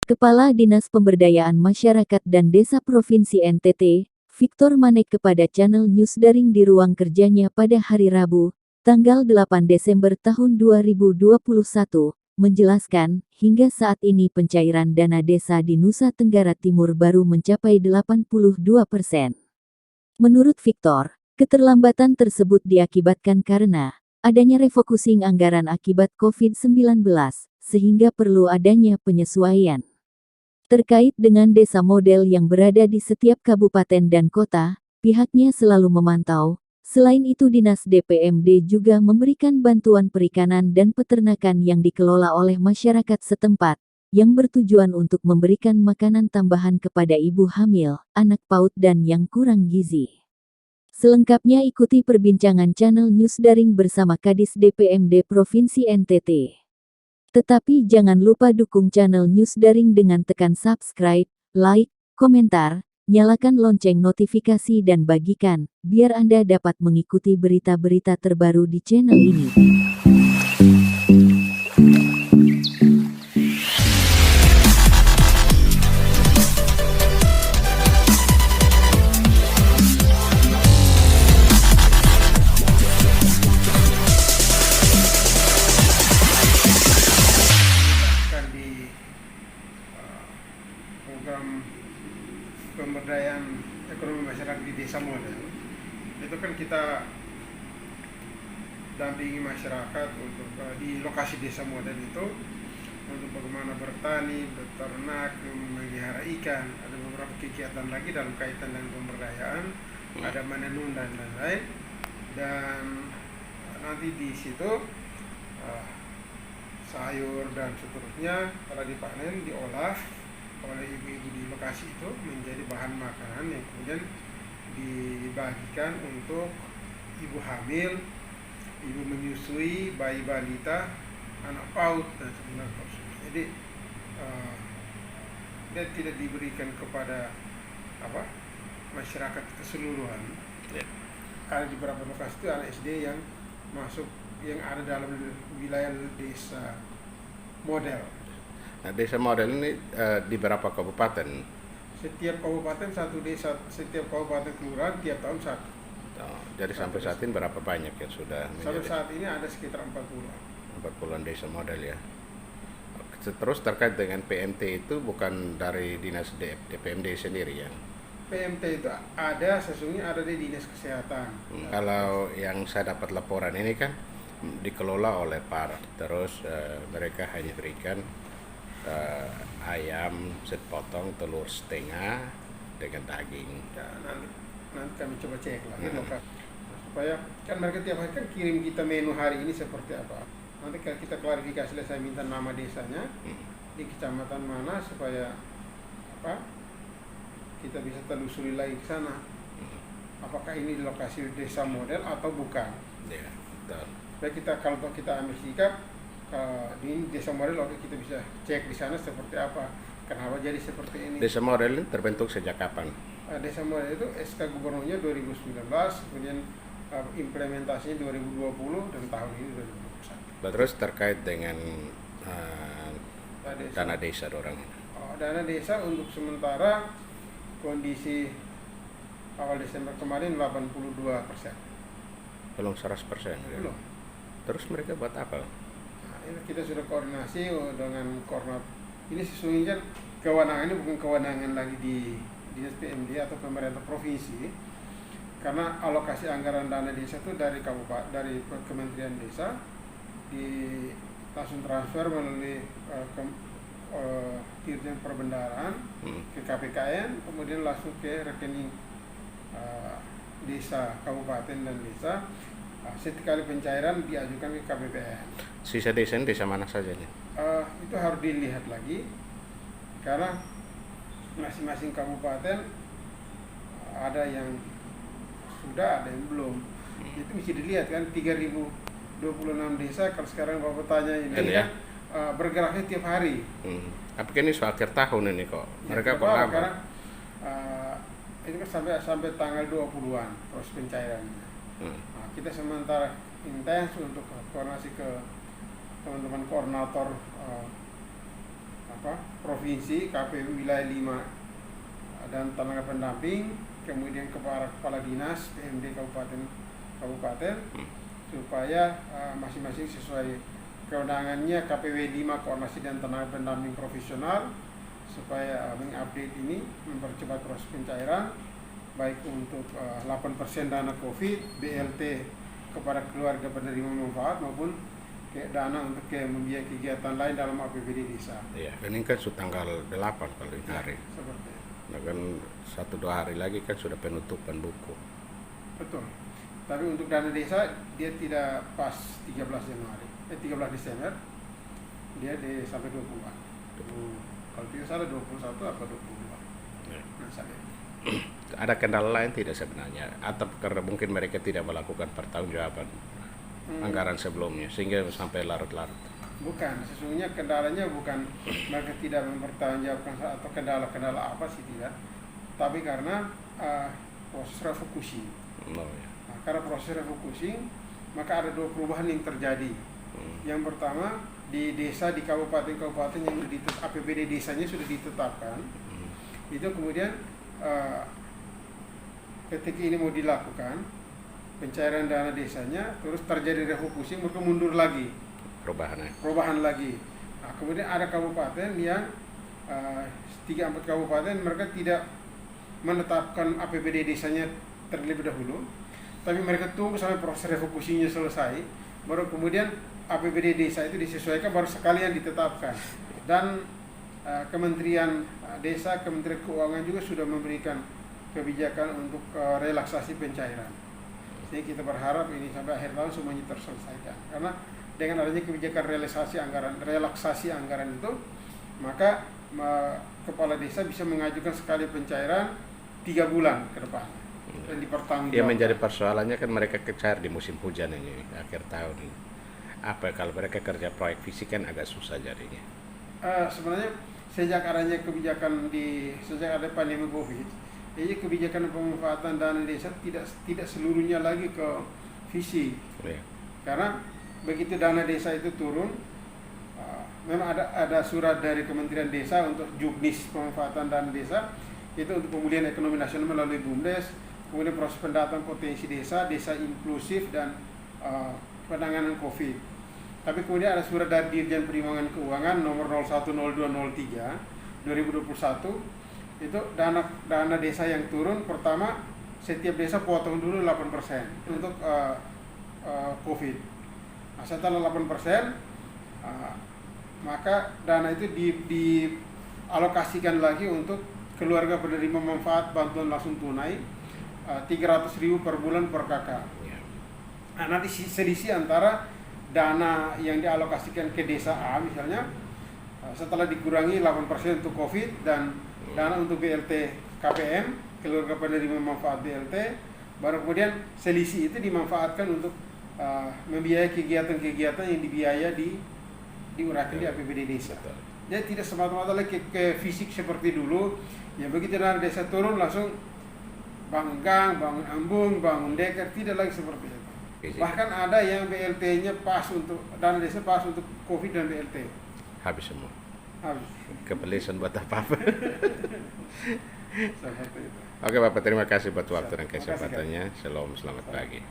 Kepala Dinas Pemberdayaan Masyarakat dan Desa Provinsi NTT, Victor Manek kepada channel News Daring di ruang kerjanya pada hari Rabu, tanggal 8 Desember tahun 2021, menjelaskan, hingga saat ini pencairan dana desa di Nusa Tenggara Timur baru mencapai 82%. Menurut Victor, keterlambatan tersebut diakibatkan karena adanya refocusing anggaran akibat COVID-19, sehingga perlu adanya penyesuaian. Terkait dengan desa model yang berada di setiap kabupaten dan kota, pihaknya selalu memantau. Selain itu Dinas DPMD juga memberikan bantuan perikanan dan peternakan yang dikelola oleh masyarakat setempat, yang bertujuan untuk memberikan makanan tambahan kepada ibu hamil, anak PAUD dan yang kurang gizi. Selengkapnya ikuti perbincangan channel News Daring bersama Kadis DPMD Provinsi NTT. Tetapi jangan lupa dukung channel News Daring dengan tekan subscribe, like, komentar, nyalakan lonceng notifikasi dan bagikan, biar Anda dapat mengikuti berita-berita terbaru di channel ini. Program pemberdayaan ekonomi masyarakat di desa model itu kan kita dampingi masyarakat untuk di lokasi desa model itu untuk bagaimana bertani, beternak, memelihara ikan. Ada beberapa kegiatan lagi dalam kaitan dengan pemberdayaan, ada menenun dan lain-lain. Dan nanti di situ sayur dan seterusnya kalau dipanen diolah oleh ibu-ibu di lokasi itu menjadi bahan makanan yang kemudian dibagikan untuk ibu hamil, ibu menyusui, bayi balita, anak PAUD dan sebagainya. Jadi dia tidak diberikan kepada masyarakat keseluruhan. Ada di beberapa lokasi itu anak SD yang masuk yang ada dalam wilayah desa model. Nah, desa model ini di berapa kabupaten? Setiap kabupaten satu desa, setiap kabupaten kelurahan tiap tahun satu. Oh, jadi sampai saat ini berapa banyak yang sudah Sampai saat ini ada sekitar 40-an desa model ya. Terus terkait dengan PMT itu bukan dari Dinas DPMD sendiri ya? PMT itu ada, sesungguhnya ada di Dinas Kesehatan. Kalau yang saya dapat laporan ini kan dikelola oleh PAR, terus mereka hanya berikan ayam sepotong, telur setengah dengan daging. Ya, nanti kami coba cek lagi supaya kan mereka tiap hari kan kirim kita menu hari ini seperti apa. Nanti kita klarifikasi, saya minta nama desanya di kecamatan mana supaya kita bisa telusuri lagi ke sana. Apakah ini di lokasi desa model atau bukan? Ya, betul. Supaya kalau kita ambil sikap di desa model, oke, kita bisa cek di sana seperti apa, kenapa jadi seperti ini. Desa model ini terbentuk sejak kapan? Desa model itu SK Gubernurnya 2019, kemudian implementasinya 2020 dan tahun ini 2021. Terus terkait dengan dana desa orang ini? Dana desa untuk sementara kondisi awal Desember kemarin 82%. Belum 100% ya? Belum. Terus mereka buat apa? Kita sudah koordinasi dengan koordinat. Ini sesungguhnya kewenangan ini bukan kewenangan lagi di Dinas PMD atau pemerintah provinsi, karena alokasi anggaran dana desa itu dari kabupaten, dari Kementerian Desa langsung transfer melalui Dirjen Perbendaharaan ke KPKN, kemudian langsung ke rekening desa, kabupaten dan desa. Setiap kali pencairan diajukan ke KPPN. Sisa desa ini desa mana saja nih? Itu harus dilihat lagi karena masing-masing kabupaten ada yang sudah, ada yang belum. Itu mesti dilihat kan, 3026 desa kalau sekarang Bapak tanya ini kan bergeraknya tiap hari. Tapi kan ini soal akhir tahun ini kok. Mereka kok lama? Karena ini kan sampai tanggal 20-an proses pencairannya. Kita sementara intens untuk koordinasi ke teman-teman koordinator provinsi, KPU wilayah 5 dan tenaga pendamping, kemudian kepala dinas, PMD kabupaten supaya masing-masing sesuai kewenangannya. KPW 5 koordinasi dan tenaga pendamping profesional supaya mengupdate ini, mempercepat proses pencairan baik untuk 8% dana COVID, BLT kepada keluarga penerima manfaat maupun dana untuk membiayai kegiatan lain dalam APBD desa. Iya, dan ini kan sudah tanggal 8 paling hari. Seperti itu. Nah kan 1-2 hari lagi kan sudah penutupan buku. Betul. Tapi untuk dana desa dia tidak pas 13 Desember. Dia sampai 20-an. Kalau tidak salah 21 atau 22. Ya. Nah, saya. Ada kendala lain tidak sebenarnya? Atau karena mungkin mereka tidak melakukan pertanggungjawaban anggaran sebelumnya sehingga sampai larut-larut? Bukan, sesungguhnya kendalanya bukan mereka tidak mempertanggungjawabkan atau kendala-kendala apa sih, tidak. Tapi karena proses refocusing. Oh, ya. Nah, karena proses refocusing, maka ada 2 perubahan yang terjadi. Yang pertama, di desa, di kabupaten-kabupaten yang APBD desanya sudah ditetapkan, itu kemudian ketika ini mau dilakukan pencairan dana desanya, terus terjadi refocusing, mereka mundur lagi, perubahan lagi. Nah, kemudian ada kabupaten yang 3-4 kabupaten mereka tidak menetapkan APBD desanya terlebih dahulu, tapi mereka tunggu sampai proses refocusingnya selesai, baru kemudian APBD desa itu disesuaikan, baru sekalian ditetapkan. Dan Kementerian Desa, Kementerian Keuangan juga sudah memberikan kebijakan untuk relaksasi pencairan. Jadi kita berharap ini sampai akhir tahun semuanya terselesaikan. Karena dengan adanya kebijakan relaksasi anggaran itu, maka kepala desa bisa mengajukan sekali pencairan 3 bulan ke depan dan dipertanggungjawabkan. Yang menjadi persoalannya kan mereka kecair di musim hujan ini, akhir tahun ini. Apa kalau mereka kerja proyek fisik kan agak susah jadinya. Sebenarnya sejak ada pandemi COVID, jadi kebijakan pemanfaatan dana desa tidak seluruhnya lagi ke fisik. Ya. Karena begitu dana desa itu turun, memang ada surat dari Kementerian Desa untuk juknis pemanfaatan dana desa itu untuk pemulihan ekonomi nasional melalui BUMDes, kemudian proses pendataan potensi desa inklusif dan penanganan COVID. Tapi kemudian ada surat dari Dirjen Perizinan Keuangan nomor 010203 2021, itu dana desa yang turun. Pertama, setiap desa potong dulu 8% untuk COVID. Nah, setelah 8%, maka dana itu dialokasikan lagi untuk keluarga penerima manfaat bantuan langsung tunai 300.000 per bulan per kakak. Nah, nanti selisih antara dana yang dialokasikan ke desa A misalnya, setelah dikurangi 8% untuk COVID dan dana untuk BLT KPM, keluarga penerima manfaat BLT, baru kemudian selisih itu dimanfaatkan untuk membiayai kegiatan-kegiatan yang dibiaya diuraikan di APBD desa. Jadi tidak semata-mata lagi ke fisik seperti dulu, ya begitu dana desa turun langsung bangun gang, bangun embung, bangun deker, tidak lagi seperti itu. Bahkan ada yang BLT-nya pas untuk dana desa pas untuk COVID dan BLT. Habis semua. Habis. Kebelisan buat apa-apa. Seperti itu. Oke Bapak, terima kasih buat waktu dan kesempatannya. Shalom, selamat pagi.